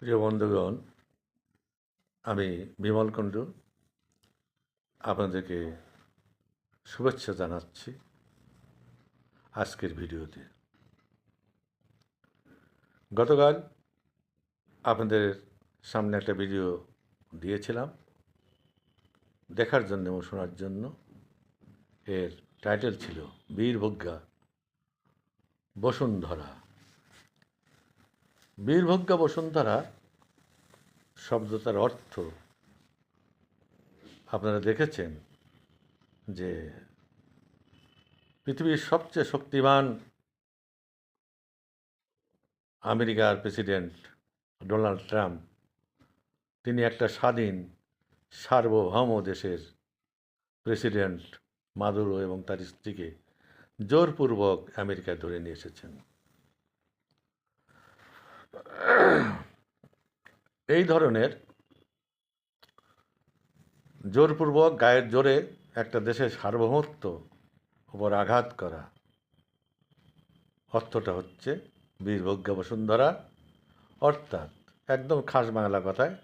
প্রিয় বন্ধুগণ, আমি বিমল কুণ্ডু আপনাদেরকে শুভেচ্ছা জানাচ্ছি আজকের ভিডিওতে। গতকাল আপনাদের সামনে একটা ভিডিও দিয়েছিলাম দেখার জন্য এবং শোনার জন্য। এর টাইটেল ছিল বীরভোগ্যা বসুন্ধরা। বীরভোগ্যা বসুন্ধরা শব্দটার অর্থ আপনারা দেখেছেন যে পৃথিবীর সবচেয়ে শক্তিমান আমেরিকার প্রেসিডেন্ট ডোনাল্ড ট্রাম্প, তিনি একটা স্বাধীন সার্বভৌম দেশের প্রেসিডেন্ট মাদুরো এবং তার স্ত্রীকে জোরপূর্বক আমেরিকায় ধরে নিয়ে এসেছেন। এই ধরনের জোরপূর্বক গায়ের জোরে একটা দেশের সার্বভৌমত্ব উপর আঘাত করা, অর্থটা হচ্ছে বীরভোগ্যা বসুন্ধরা, অর্থাৎ একদম খাস বাংলা কথায়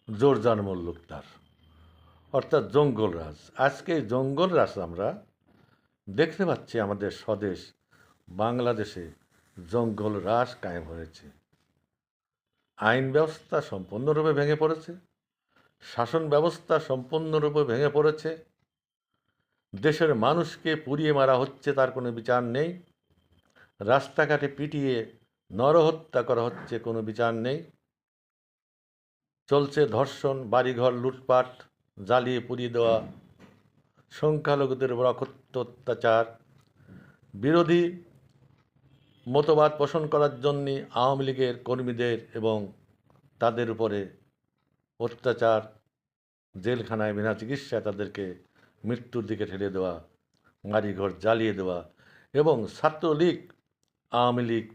জোরজার মুল্লুকদার, অর্থাৎ জঙ্গল রাজ। আজকে এই জঙ্গল রাজ আমরা দেখতে পাচ্ছি আমাদের স্বদেশ বাংলাদেশে জঙ্গল রাজ কায়েম হয়েছে। আইন ব্যবস্থা সম্পূর্ণরূপে ভেঙে পড়েছে, শাসন ব্যবস্থা সম্পূর্ণরূপে ভেঙে পড়েছে, দেশের মানুষকে পুড়িয়ে মারা হচ্ছে, তার কোনো বিচার নেই, রাস্তাঘাটে পিটিয়ে নরহত্যা করা হচ্ছে, কোনো বিচার নেই, চলছে ধর্ষণ, বাড়িঘর লুটপাট, জ্বালিয়ে পুড়িয়ে দেওয়া, সংখ্যালঘুদের উপর অকথ্য অত্যাচার, বিরোধী মতবাদ পোষণ করার জন্যে আওয়ামী লীগের কর্মীদের এবং তাদের উপরে অত্যাচার, জেলখানায় বিনা চিকিৎসায় তাদেরকে মৃত্যুর দিকে ঠেলে দেওয়া, বাড়িঘর জ্বালিয়ে দেওয়া এবং ছাত্রলীগ আওয়ামী লীগ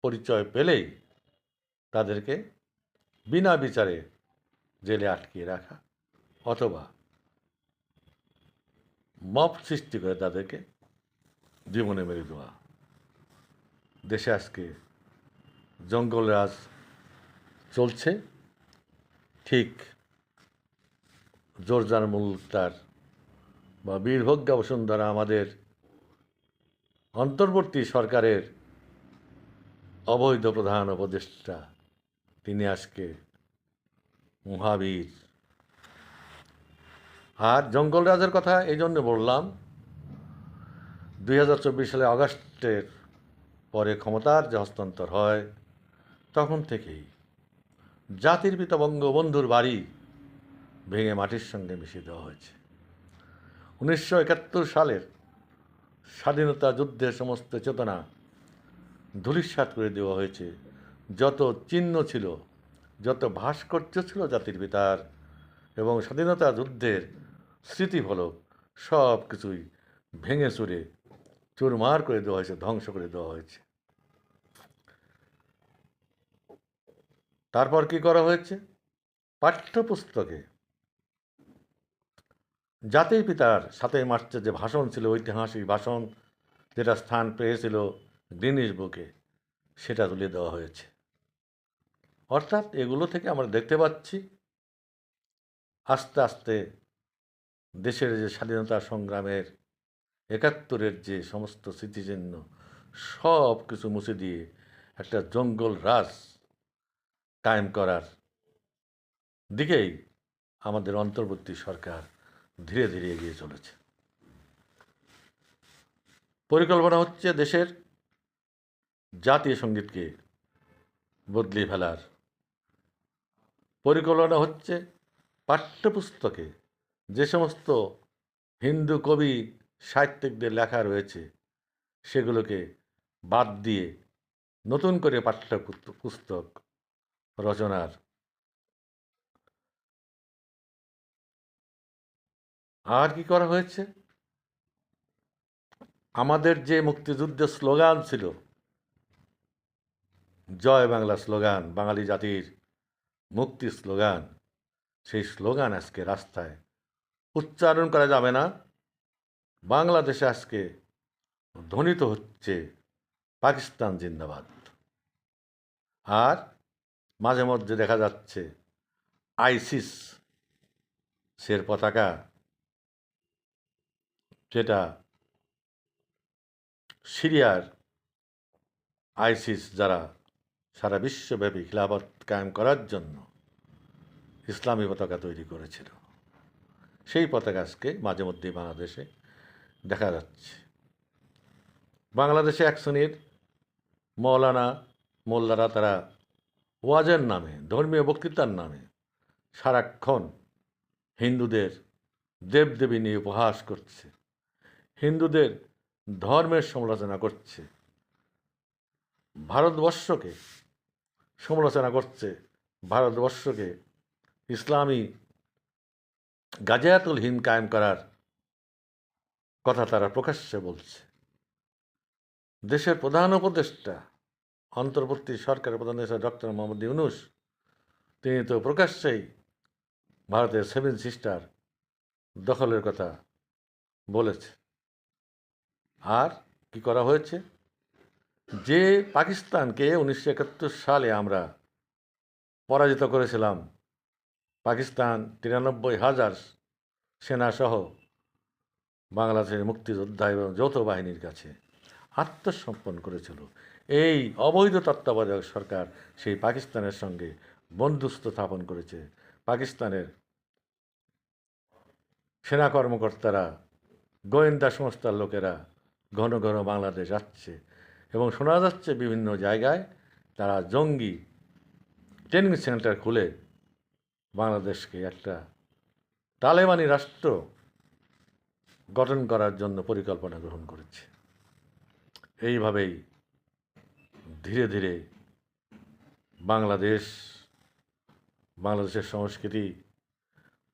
পরিচয় পেলেই তাদেরকে বিনা বিচারে জেলে আটকিয়ে রাখা অথবা মব সৃষ্টি করে তাদেরকে জীবনে মেরে দেওয়া। দেশে আজকে জঙ্গল রাজ চলছে, ঠিক জোরজার মুল্লুকদার বা বীরভোগ্যা বসুন্ধরা আমাদের অন্তর্বর্তী সরকারের অবৈধ প্রধান উপদেষ্টা, তিনি আজকে মহাবীর। আর জঙ্গল রাজের কথা এই জন্য বললাম, 2024 সালে আগস্টের পরে ক্ষমতার যে হস্তান্তর হয়, তখন থেকেই জাতির পিতা বঙ্গবন্ধুর বাড়ি ভেঙে মাটির সঙ্গে মিশিয়ে দেওয়া হয়েছে। 1971 সালের স্বাধীনতা যুদ্ধের সমস্ত চেতনা ধূলিসাৎ করে দেওয়া হয়েছে। যত চিহ্ন ছিল, যত ভাস্কর্য ছিল জাতির পিতার এবং স্বাধীনতা যুদ্ধের স্মৃতিফলক, সব কিছুই ভেঙে চুরে চুরমার করে দেওয়া হয়েছে, ধ্বংস করে দেওয়া হয়েছে। তারপর কি করা হয়েছে? পাঠ্যপুস্তকে জাতির পিতার 7ই মার্চের যে ভাষণ ছিল, ঐতিহাসিক ভাষণ, যেটা স্থান পেয়েছিল গ্রিনিস বুকে, সেটা তুলে দেওয়া হয়েছে। অর্থাৎ এগুলো থেকে আমরা দেখতে পাচ্ছি আস্তে আস্তে দেশের যে স্বাধীনতা সংগ্রামের 71-এর যে সমস্ত স্মৃতিচিহ্ন, সব কিছু মুছে দিয়ে একটা জঙ্গল রাজ কায়েম করার দিকেই আমাদের অন্তর্বর্তী সরকার ধীরে ধীরে এগিয়ে চলেছে। পরিকল্পনা হচ্ছে দেশের জাতীয় সঙ্গীতকে বদলিয়ে ফেলার, পরিকল্পনা হচ্ছে পাঠ্যপুস্তকে যে সমস্ত হিন্দু কবি সাহিত্যিকদের লেখা রয়েছে সেগুলোকে বাদ দিয়ে নতুন করে পুস্তক রচনার। আর কি করা হয়েছে? আমাদের যে মুক্তিযুদ্ধের স্লোগান ছিল, জয় বাংলা স্লোগান, বাঙালি জাতির মুক্তি স্লোগান, সেই স্লোগান আজকে রাস্তায় উচ্চারণ করা যাবে না। বাংলাদেশে আজকে ধ্বনিত হচ্ছে পাকিস্তান জিন্দাবাদ। আর মাঝে মধ্যে দেখা যাচ্ছে আইসিস এর পতাকা, যেটা সিরিয়ার আইসিস যারা সারা বিশ্বব্যাপী খিলাফত কায়েম করার জন্য ইসলামী পতাকা তৈরি করেছিল, সেই পতাকা আজকে মাঝে মধ্যেই বাংলাদেশে দেখা যাচ্ছে। বাংলাদেশে এক শ্রেণীর মৌলানা মোল্লারা তারা ওয়াজের নামে, ধর্মীয় বক্তৃতার নামে সারাক্ষণ হিন্দুদের দেবদেবী নিয়ে উপহাস করছে, হিন্দুদের ধর্মের সমালোচনা করছে, ভারতবর্ষকে সমালোচনা করছে, ভারতবর্ষকে ইসলামী গাজিয়াতুল হিন্দ কায়েম করার কথা তারা প্রকাশ্যে বলছে। দেশের প্রধান উপদেষ্টা, অন্তর্বর্তী সরকারের প্রধান উপদেষ্টা ডক্টর মোহাম্মদ ইউনূস, তিনি তো প্রকাশ্যেই ভারতের 7 সিস্টার দখলের কথা বলেছে। আর কি করা হয়েছে? যে পাকিস্তানকে 1971 সালে আমরা পরাজিত করেছিলাম, পাকিস্তান 93,000 সেনাসহ বাংলাদেশের মুক্তিযোদ্ধা এবং যৌথ বাহিনীর কাছে আত্মসমর্পণ করেছিল, এই অবৈধ তত্ত্বাবধায়ক সরকার সেই পাকিস্তানের সঙ্গে বন্ধুত্ব স্থাপন করেছে। পাকিস্তানের সেনা কর্মকর্তারা, গোয়েন্দা সংস্থার লোকেরা ঘন ঘন বাংলাদেশ আসছে এবং শোনা যাচ্ছে বিভিন্ন জায়গায় তারা জঙ্গি ট্রেনিং সেন্টার খুলে বাংলাদেশকে একটা তালেবানি রাষ্ট্র গঠন করার জন্য পরিকল্পনা গ্রহণ করেছে। এইভাবেই ধীরে ধীরে বাংলাদেশের সংস্কৃতি,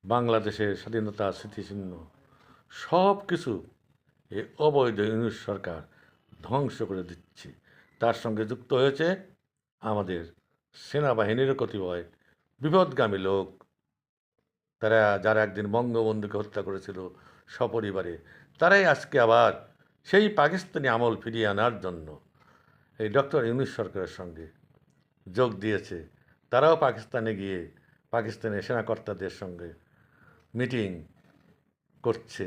বাংলাদেশের স্বাধীনতা স্মৃতিচিহ্ন সব কিছু এই অবৈধ ইউনূস সরকার ধ্বংস করে দিচ্ছে। তার সঙ্গে যুক্ত হয়েছে আমাদের সেনাবাহিনীর কতিপয় বিপদগামী লোক, যারা একদিন বঙ্গবন্ধুকে হত্যা করেছিল সপরিবারে, তারাই আজকে আবার সেই পাকিস্তানি আমল ফিরিয়ে আনার জন্য এই ডক্টর ইউনূস সরকারের সঙ্গে যোগ দিয়েছে। তারাও পাকিস্তানে গিয়ে পাকিস্তানের সেনাকর্তাদের সঙ্গে মিটিং করছে,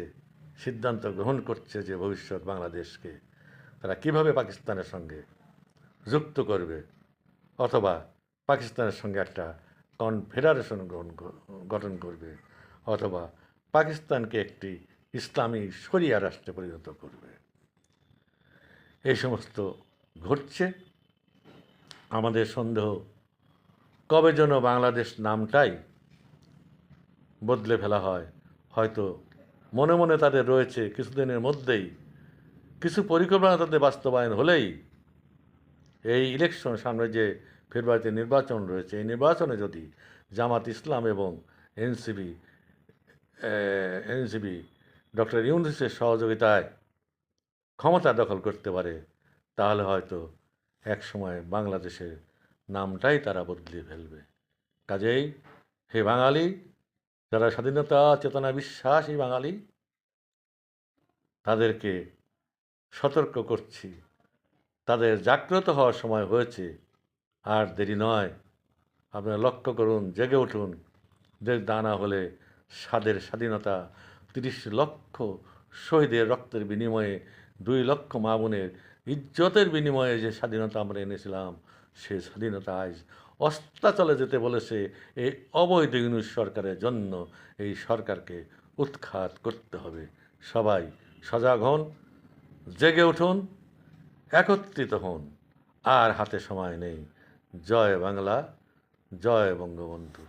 সিদ্ধান্ত গ্রহণ করছে যে ভবিষ্যৎ বাংলাদেশকে তারা কিভাবে পাকিস্তানের সঙ্গে যুক্ত করবে, অথবা পাকিস্তানের সঙ্গে একটা কনফেডারেশন গঠন করবে, অথবা পাকিস্তানকে একটি ইসলামী শরিয়া রাষ্ট্রে পরিণত করবে। এই সমস্ত ঘটছে। আমাদের সন্দেহ, কবে যেন বাংলাদেশ নামটাই বদলে ফেলা হয়। হয়তো মনে মনে তাদের রয়েছে কিছুদিনের মধ্যেই কিছু পরিকল্পনা তাদের বাস্তবায়ন হলেই এই ইলেকশন, সামনে যে ফেব্রুয়ারিতে নির্বাচন রয়েছে, এই নির্বাচনে যদি জামাত ইসলাম এবং এনসিপি ডক্টর ইউনূসের সহযোগিতায় ক্ষমতা দখল করতে পারে, তাহলে হয়তো এক সময় বাংলাদেশের নামটাই তারা বদলে ফেলবে। কাজেই হে বাঙালি, যারা স্বাধীনতা চেতনা বিশ্বাসী বাঙালি, তাদেরকে সতর্ক করছি, তাদের জাগ্রত হওয়ার সময় হয়েছে, আর দেরি নয়। আপনারা লক্ষ্য করুন, জেগে উঠুন। দেশ দানা হলে স্বাদের স্বাধীনতা, 30 লক্ষ শহীদের রক্তের বিনিময়ে, 2 লক্ষ মা বোনের ইজ্জতের বিনিময়ে যে স্বাধীনতা আমরা এনেছিলাম, সে স্বাধীনতা আজ অস্তাচলে যেতে বলেছে এই অবৈধ ইউনূস সরকারের জন্য। এই সরকারকে উৎখাত করতে হবে। সবাই সজাগ হন, জেগে উঠুন, একত্রিত হন। আর হাতে সময় নেই। জয় বাংলা, জয় বঙ্গবন্ধু।